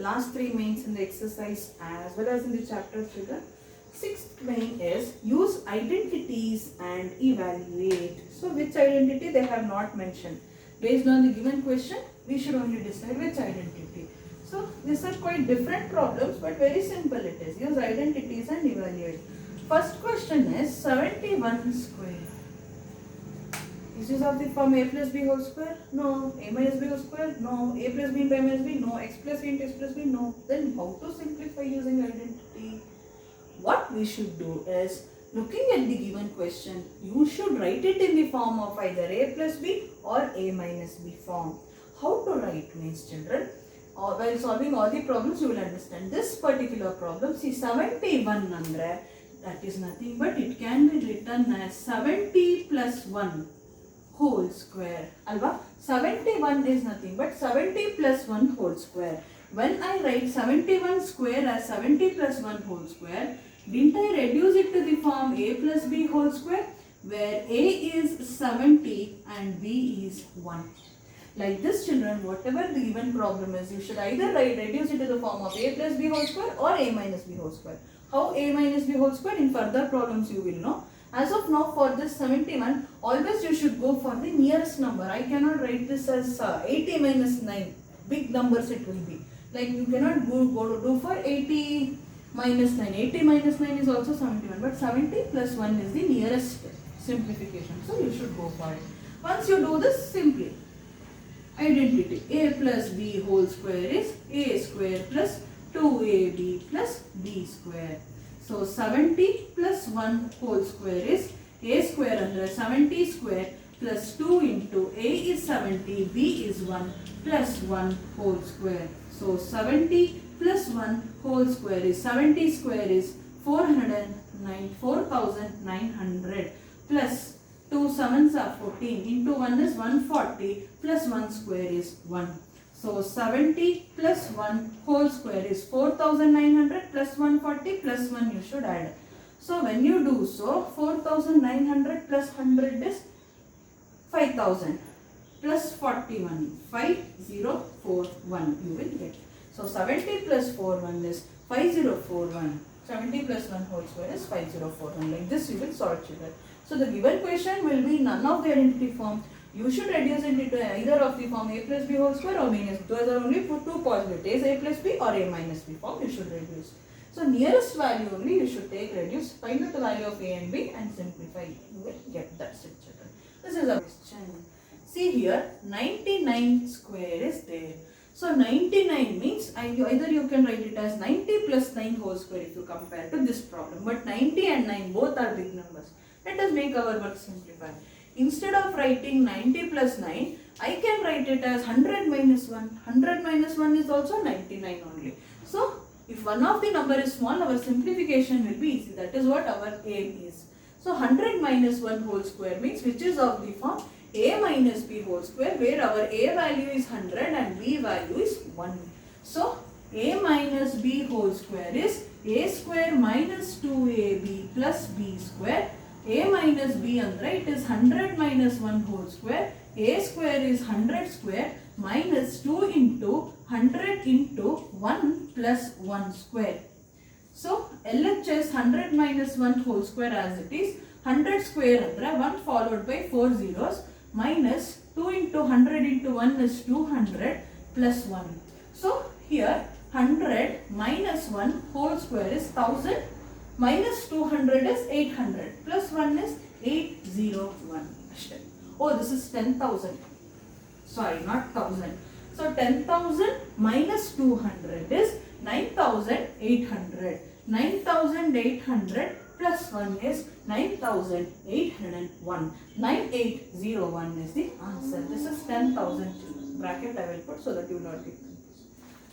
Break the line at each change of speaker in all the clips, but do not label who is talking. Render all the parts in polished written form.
last three mains in the exercise as well as in the chapter children. Sixth main is use identities and evaluate. So which identity they have not mentioned. Based on the given question, we should only decide which identity. So these are quite different problems, but very simple it is. Use identities and evaluate. First question is 71 square. Is this of the form a plus b whole square? No. A minus b whole square? No. A plus b into a minus b? No. X plus a into x plus b? No. Then how to simplify using identity? What we should do is, looking at the given question, you should write it in the form of either a plus b or a minus b form. How to write means children, while solving all the problems you will understand. This particular problem, see 71 andre, that is nothing but it can be written as 70 plus 1 whole square. Alva, 71 is nothing but 70 plus 1 whole square. When I write 71 square as 70 plus 1 whole square, didn't I reduce it to the form a plus b whole square, where a is 70 and b is 1. Like this children, whatever the given problem is, you should either reduce it to the form of a plus b whole square or a minus b whole square. How a minus b whole square? In further problems you will know. As of now, for this 71, always you should go for the nearest number. I cannot write this as 80 minus 9. Big numbers it will be. Like you cannot go to do for 80 minus 9. 80 minus 9 is also 71. But 70 plus 1 is the nearest simplification. So you should go for it. Once you do this, simply identity a plus b whole square is a square plus 2ab plus b square. So 70 plus 1 whole square is a square under 70 square plus 2 into a is 70, b is 1 plus 1 whole square. So 70 plus 1 whole square is 70 square is 4,900 plus 2 sevens are 14 into 1 is 140 plus 1 square is 1. So 70 plus 1 whole square is 4,900 plus 140 plus 1 you should add. So when you do so, 4,900 plus 100 is 5,000 plus 41, 5041 you will get. So 70 plus 41 is 5041. 70 plus 1 whole square is 5041. Like this you will solve children. So the given question will be none of the identity forms. You should reduce it into either of the form a plus b whole square or minus. Those are only two possibilities, a plus b or a minus b form you should reduce. So nearest value only you should take, reduce, find out the value of a and b and simplify. You will get that set children. This is a question. See here 99 square is there. So 99 means either you can write it as 90 plus 9 whole square if you compare to this problem. But 90 and 9 both are big numbers. Let us make our work simplify. Instead of writing 90 plus 9, I can write it as 100 minus 1. 100 minus 1 is also 99 only. So, if one of the number is small, our simplification will be easy. That is what our aim is. So, 100 minus 1 whole square means which is of the form a minus b whole square, where our a value is 100 and b value is 1. So, a minus b whole square is a square minus 2ab plus b square. A minus b andre, it is 100 minus 1 whole square. A square is 100 square minus 2 into 100 into 1 plus 1 square. So LHS 100 minus 1 whole square as it is. 100 square andre 1 followed by 4 zeros minus 2 into 100 into 1 is 200 plus 1. So here 100 minus 1 whole square is 1000. Minus 200 is 800 plus 1 is 801. Oh, this is 10,000. Sorry, not 1000. So 10,000 minus 200 is 9,800. 9,800 plus 1 is 9,801. 9801 is the answer. This is 10,000 bracket I will put so that you will not get confused.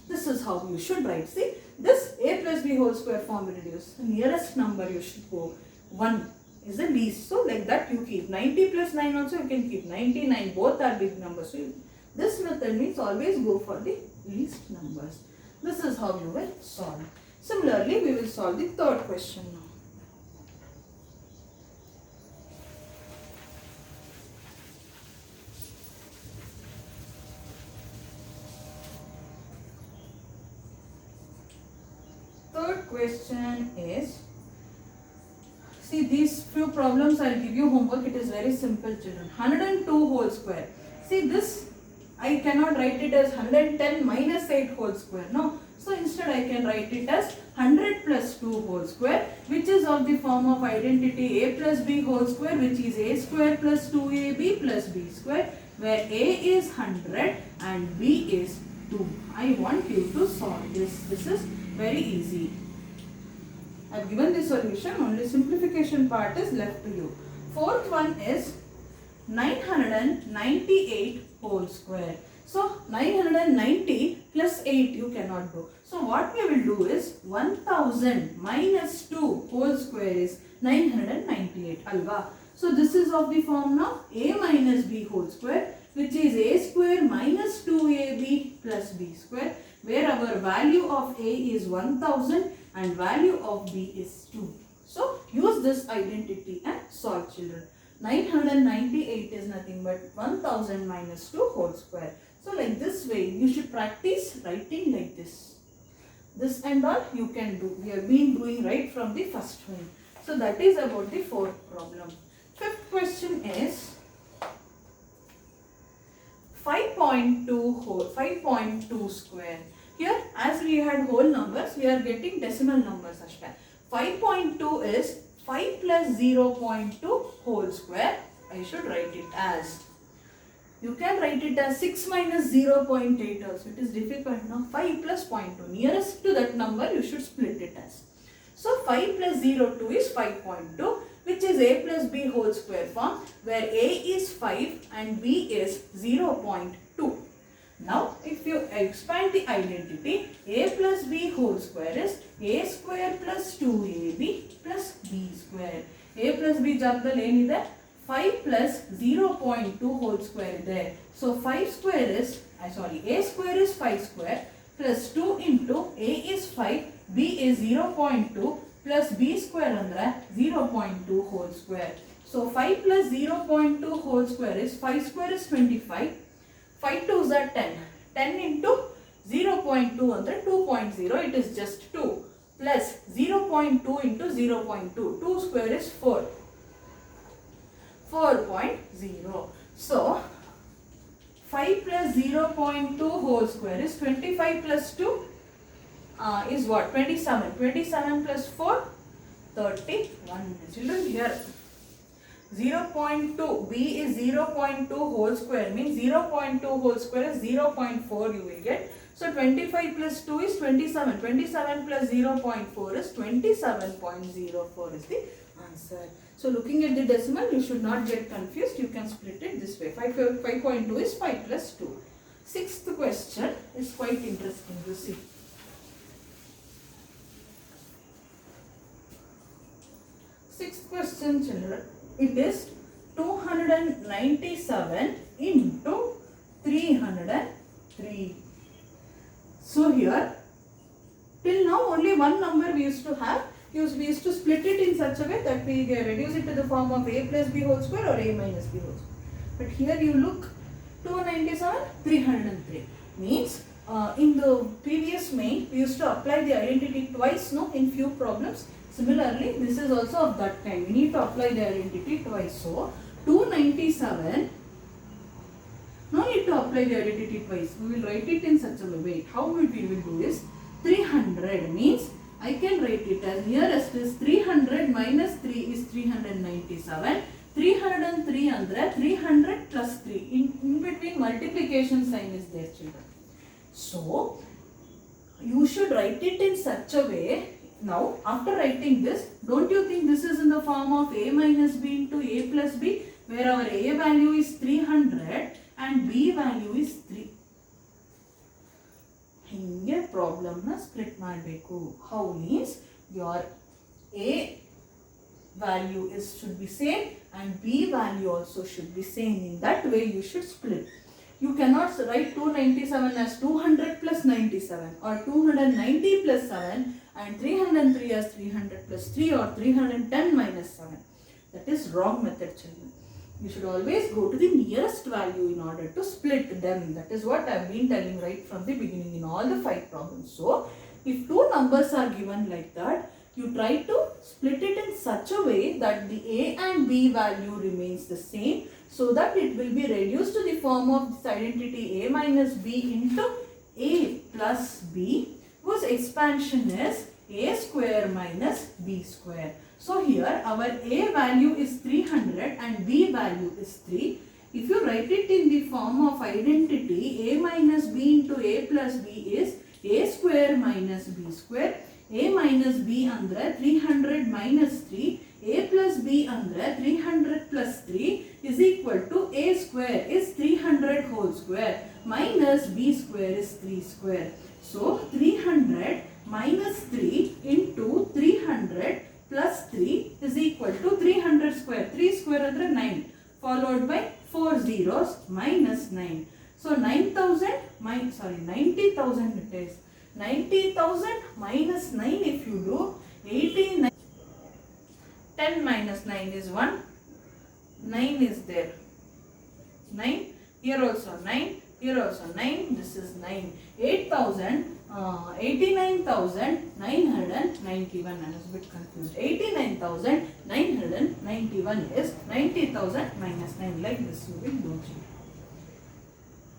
This is how you should write. See, this a plus b whole square form will reduce. The nearest number you should go. 1 is the least. So, like that you keep. 90 plus 9 also you can keep. 99. Both are big numbers. So, this method means always go for the least numbers. This is how you will solve. Similarly, we will solve the third question now. third question is, see these few problems I'll give you homework. It is very simple, children. 102 whole square. See this, I cannot write it as 110 minus 8 whole square. No. So instead I can write it as 100 plus 2 whole square, which is of the form of identity a plus b whole square, which is a square plus 2ab plus b square, where a is 100 and b is 2. I want you to solve this. This is very easy. I have given the solution, only simplification part is left to you. Fourth one is 998 whole square. So 990 plus 8 you cannot do. So what we will do is 1000 minus 2 whole square is 998. Alva. So this is of the form now a minus b whole square, which is a square minus 2ab plus b square, where our value of a is 1000 and value of b is 2. So use this identity and solve, children. 998 is nothing but 1000 minus 2 whole square. So like this way you should practice writing like this. This and all you can do. We have been doing right from the first one. So that is about the fourth problem. Fifth question is 5.2 square. Here as we had whole numbers, we are getting decimal numbers. 5.2 is 5 plus 0.2 whole square. I should write it as, you can write it as 6 minus 0.8 also. It is difficult now. 5 plus 0.2. Nearest to that number you should split it as. So 5 plus 0.2 is 5.2, which is a plus b whole square form, where a is 5 and b is 0.2. Now if you expand the identity, a plus b whole square is a square plus 2ab plus b square. A plus b ಜಾಗದಲ್ಲಿ ಏನಿದೆ 5 plus 0.2 whole square ಇದೆ. So 5 square is, a square is 5 square plus 2 into a is 5, b is 0.2 plus b square ಅಂದ್ರೆ 0.2 whole square. So 5 plus 0.2 whole square is 5 square is 25. 5 2s are 10. 10 into 0.2 under 2.0, it is just 2 plus 0.2 into 0.2. 2 square is 4. 4.0. So 5 plus 0.2 whole square is 25 plus 2 is what? 27. 27 plus 4, 31. Children, here 0.2, b is 0.2 whole square means 0.2 whole square is 0.4 you will get. So 25 plus 2 is 27. 27 plus 0.4 is 27.04 is the answer. So looking at the decimal, you should not get confused. You can split it this way. 5.2 is 5 plus 2. Sixth question is quite interesting to see. Sixth question, children. It is 297 into 303. So here, till now only one number we used to have. We used to split it in such a way that we reduce it to the form of a plus b whole square or a minus b whole square. But here you look, 297, 303. Means in the previous main, we used to apply the identity twice, no, in few problems. Similarly, this is also of that kind. We need to apply the identity twice. So, 297, no need to apply the identity twice. We will write it in such a way. How we will do is, 300 means, I can write it as nearest is 300 minus 3 is 397. 303 andre 300 plus 3. In between multiplication sign is there, children. So, you should write it in such a way. Now, after writing this, don't you think this is in the form of a minus b into a plus b, where our a value is 300 and b value is 3. Hinge problem na split ಮಾಡಬೇಕು. How means your a value should be same and b value also should be same. In that way you should split. You cannot write 297 as 200 plus 97 or 290 plus 7 and 303 as 300 plus 3 or 310 minus 7. That is wrong method, children. You should always go to the nearest value in order to split them. That is what I have been telling right from the beginning in all the 5 problems. So, if two numbers are given like that, you try to split it in such a way that the A and B value remains the same, so that it will be reduced to the form of this identity A minus B into A plus B, whose expansion is A square minus B square. So here our A value is 300 and B value is 3. If you write it in the form of identity, A minus B into A plus B is A square minus B square. A minus B andre 300 minus 3. A plus B andre 300 plus 3 is equal to A square is 300 whole square minus B square is 3 square. So 300 minus 3 into 300 plus 3 is equal to 300 square. 3 square andre 9, followed by 4 zeros minus 9. So 90,000 it is. 90,000 minus 9 if you do 89. 10 minus 9 is 1. 9 is there. 9. Here also 9. Here also 9. This is 9. 89,991. I was a bit confused. 89,991 is 90,000 minus 9. Like this you will do.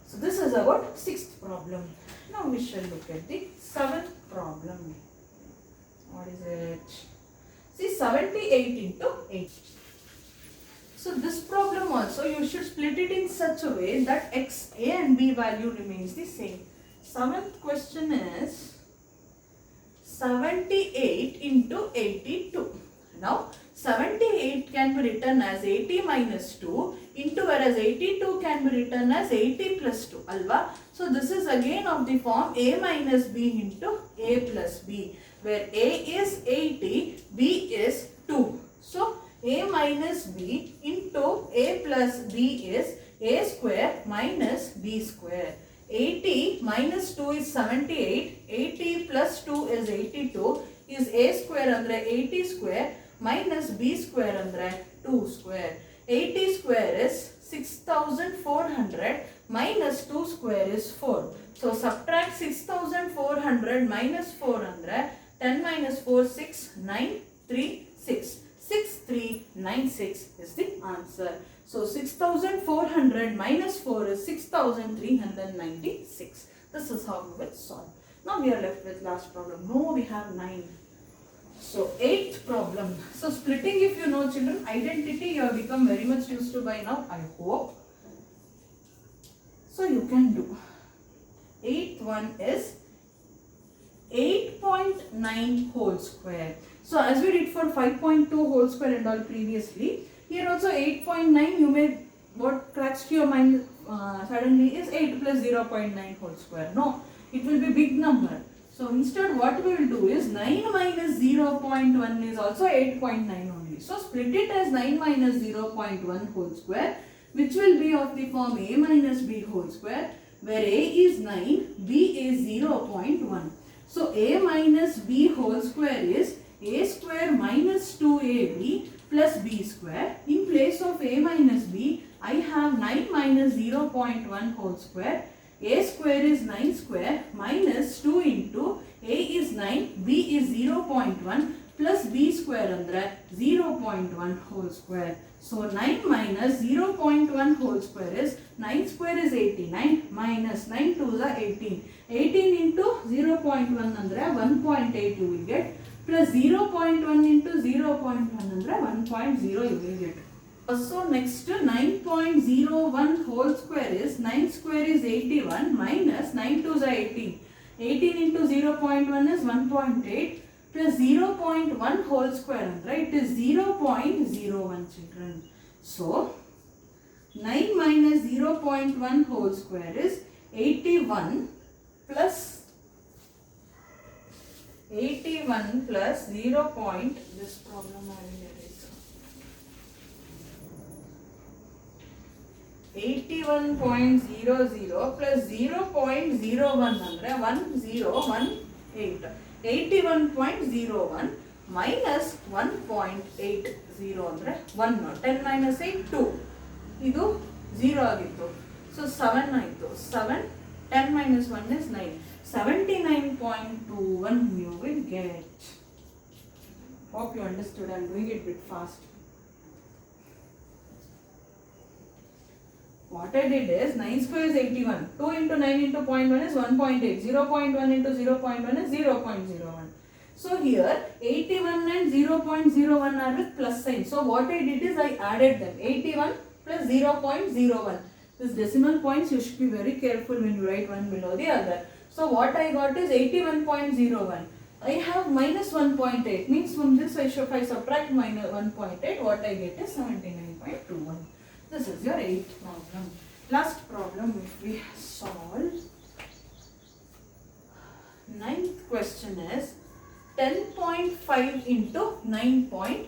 So this is our 6th problem. Now we shall look at the 7th problem. What is it? See, 78 into 8. So this problem also you should split it in such a way that x, A and B value remains the same. 7th question is 78 into 82. Now 78 can be written as 80 minus 2 into, whereas 82 can be written as 80 plus 2. Alva? So this is again of the form A minus B into A plus B, where A is 80, B is 2. So A minus B into A plus B is A square minus B square. 80 minus 2 is 78. 80 plus 2 is 82. Is A square andre 80 square minus B square andre 2 square. 80 square is 6,400 minus 2 square is 4. So subtract 6,400 minus 400. 10 minus 4, 6, 9, 3, 6. 6396 is the answer. So 6,400 minus 4 is 6,396. This is how we will solve. Now we are left with last problem. No, we have 9. So 8th problem. So splitting, if you know children, identity you have become very much used to by now, I hope. So you can do. 8th one is 8.9 whole square. So as we did for 5.2 whole square and all previously, here also 8.9, you may, what cracks to your mind suddenly is 8 plus 0.9 whole square. No, it will be big number. So instead what we will do is 9 minus 0.1 is also 8.9 only. So split it as 9 minus 0.1 whole square, which will be of the form A minus B whole square, where A is 9, B is 0.1. So A minus B whole square is A square minus 2AB plus B square. In place of A minus B, I have 9 minus 0.1 whole square. A square is 9 square minus 2 into A is 9, B is 0.1 plus B square andre 0.1 whole square. So 9 minus 0.1 whole square is 9 square is 89 minus 9 2s are 18. 18 into 0.1 andre 1.8 you will get, plus 0.1 into 0.1 andre 1.0 you will get. So next 9.01 whole square is 9 square is 81 minus 9 2s are 18. 18 into 0.1 is 1.8 plus 0.1 whole square andre it is 0.01 children. So 9 minus 0.1 whole square is 81 plus 81 plus 0. This problem I will erase. 81.00 plus 0.01 andre 1018. 81.01 minus 1.80 andre 1. 10 minus 8 2. Idu 0 agittu. So 7 aitu. 7. 10 minus 1 is 9. 79.2 21 you will get. Hope you understood. I am doing it a bit fast. What I did is 9 square is 81. 2 into 9 into 0.1 is 1.8. 0.1 into 0.1 is 0.01. So here 81 and 0.01 are with plus sign. So what I did is I added them. 81 plus 0.01. This decimal points you should be very careful when you write one below the other. So what I got is 81.01. I have minus 1.8. Means from this if I subtract minus 1.8, what I get is 79.21. This is your 8th problem. Last problem which we solve. 9th question is 10.5 into 9.5.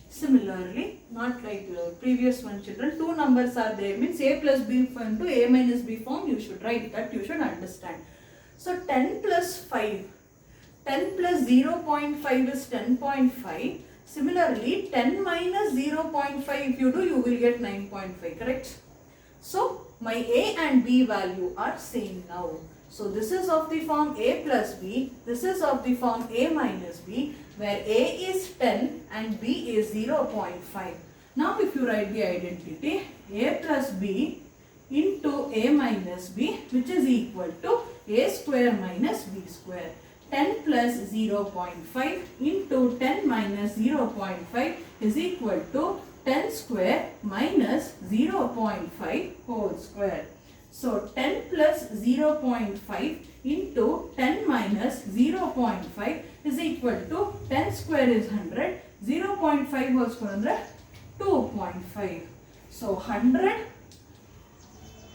Similarly, not like the previous one children, two numbers are there, means a plus b into a minus b form you should write, that you should understand. So 10 plus 5, 10 plus 0.5 is 10.5. Similarly, 10 minus 0.5 if you do, you will get 9.5, correct? So my a and b value are same now. So this is of the form a plus b, this is of the form a minus b, where a is 10 and b is 0.5. Now if you write the identity, a plus b into a minus b, which is equal to a square minus b square. 10 plus 0.5 into 10 minus 0.5 is equal to 10 square minus 0.5 whole square. So 10 plus 0.5 into 10 minus 0.5 is equal to 10 square is 100, 0.5 whole square 100, 2.5. So 100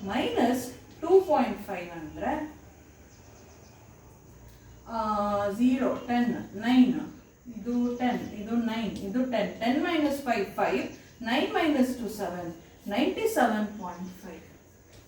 minus 2.500, 0, 10, 9, idu 10, idu 9, idu 10, 10 minus 5, 5, 9 minus 2, 7, 97.5.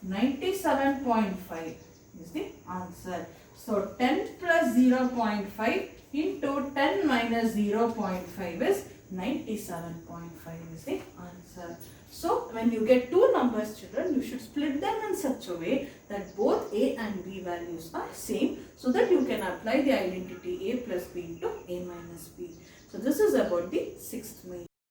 97.5 is the answer. So 10 plus 0.5 into 10 minus 0.5 is 97.5 is the answer. So when you get two numbers children, you should split them in such a way that both a and b values are same, so that you can apply the identity a plus b into a minus b. So this is about the 6th main.